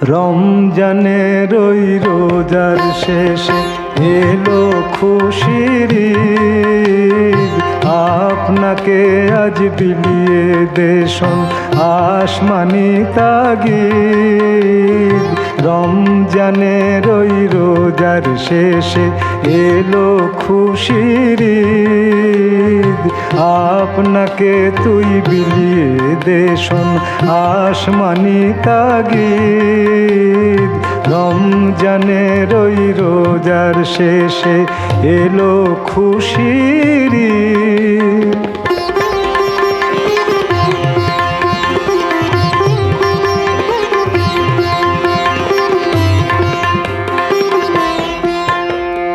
রমজানের ওই রোজার শেষে এলো খুশির ঈদ। আপনাকে আজ বিলিয়ে দেশন আসমানি তাগিদ। রমজানের ওই রোজার শেষে এলো খুশির ঈদ। আপনাকে তুই বিলিয়ে দেশন আসমানি তাগিদ। রমজানের ওই রোজার শেষে এলো খুশির ঈদ।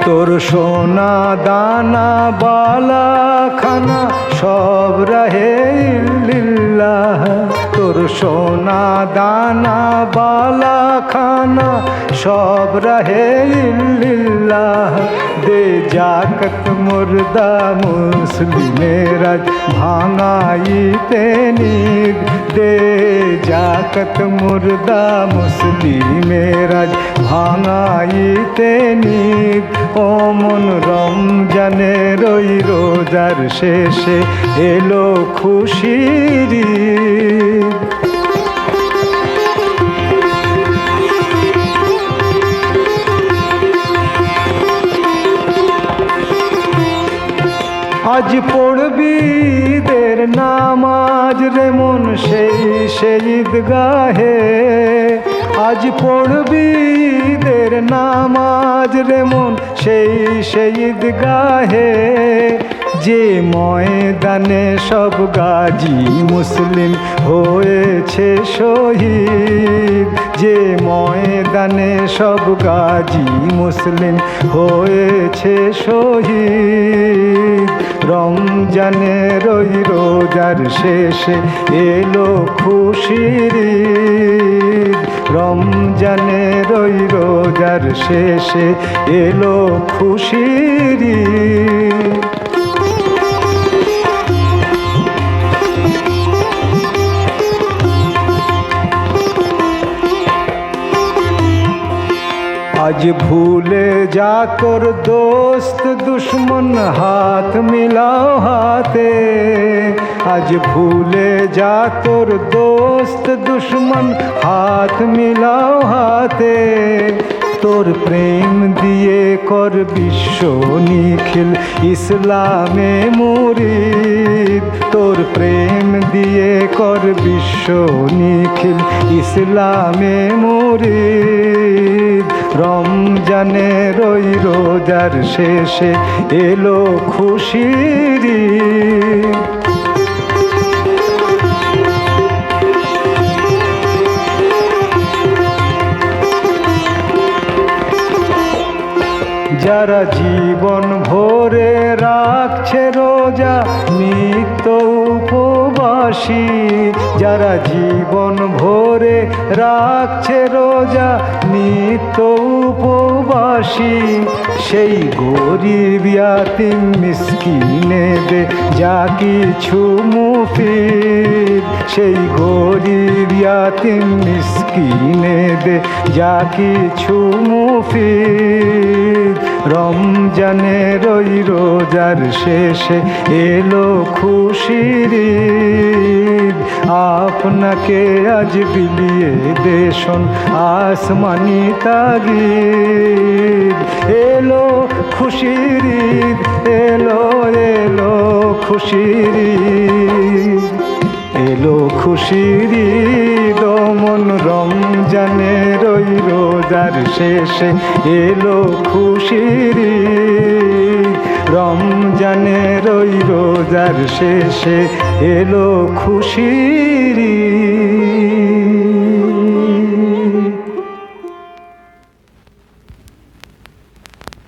তোর সোনা দানা বালা খানা সব রাহে ইল্লিল্লাহ। তোর সোনা দানা বালা খানা সব রাহে ইল্লিল্লাহ। দে জাকত মুর্দা মুসলিমের আজ ভাঙাইতে নিদ। দে জাকত মুর্দা মুসলিমের আজ ভাঙাইতে নিদ। ও মন রমজানের ওই রোজার শেষে এলো খুশির ঈদ। আজ পড়বি ঈদের নামাজ রে মন সেই ঈদগাহে। আজ পড়বি ঈদের নামাজ রে মন সেই ঈদগাহে। যে ময়দানে সব গাজী মুসলিম হয়েছে শহীদ। যে ময়দানে সব গাজী মুসলিম হয়েছে শহীদ। রমজানের ওই রোজার শেষে এলো খুশির ঈদ। রমজানের ওই রোজার শেষে এলো খুশির ঈদ। আজ ভুলে যা তোর দোস্ত দুশ্মন হাত মিলাও হাতে। আজ ভুলে যা তোর দোস্ত দুশ্মন হাত মিলাও হাতে। তোর প্রেম দিয়ে কর বিশ্ব নিখিল ইসলামে মুরিদ। তোর প্রেম দিয়ে কর বিশ্ব নিখিল ইসলামে মুরিদ। রমজানের ওই রোজার শেষে এলো খুশির ঈদ। যারা জীবন ভরে রাখছে রোজা নিত্য উপবাসী। যারা জীবন ভরে রাখছে রোজা নিত্য উপবাসী। সেই গরিব ইয়াতিম মিসকিনে দে যা কিছু মুফিদ। সেই গরিব ইয়াতিম মিসকিনে দে যা কিছু মুফিদ। রমজানের ওই রোজার শেষে এলো খুশির ঈদ। আপনাকে আজ বিলিয়ে দেশন আসমানি তাগিদ। এলো খুশির ঈদ, এলো এলো খুশির ঈদ। এলো খুশির ঈদ। ও মন রমজানের ওই রোজার শেষে এলো খুশির ঈদ। রমজানের ওই রোজার শেষে এলো খুশির ঈদ।